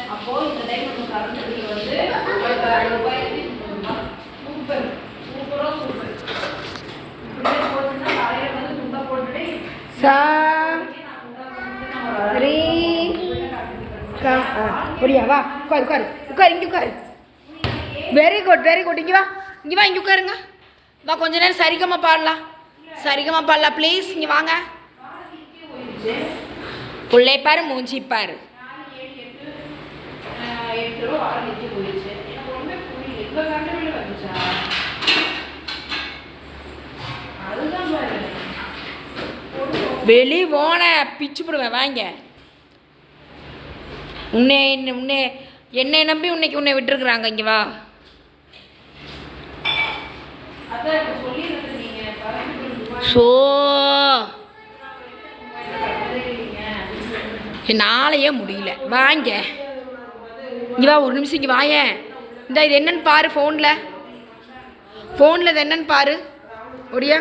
அப்போ இந்த டைம் நம்ம கரண்ட் பில் வந்து சூப்பர் சூப்பரோ சூப்பர் இப்படியே போட்டுன்னா காலையில வந்து துண்டை போட்டுட்டு அப்படியா வா உட்காரு உட்காரு உட்காரு இங்கே உட்காரு வெரி குட் இங்கே வா இங்கே உட்காருங்க வா கொஞ்ச நேரம் சரிகமாக பாடலாம் ப்ளீஸ் இங்கே வாங்க பிள்ளை பாரு மூஞ்சி பாரு 8 ரூபா ஆரம்பிச்சு போயிடுச்சு எனக்கு ஒன்றுமே புரியல இவ்வளோ கரண்ட் பில் வந்துச்சா அதுதான் பாரு வெளி போன பிச்சு போடுவேன் வாங்க உன்னை என்னை நம்பி உன்னை விட்டுருக்குறாங்க இங்கே வா ஸோ என்னாலேயே முடியல வாங்க இங்கே வா ஒரு நிமிஷம் இங்கே வாயேன் இந்த இது என்னன்னு பாரு ஃபோனில் இது என்னன்னு பாரு ஒடியா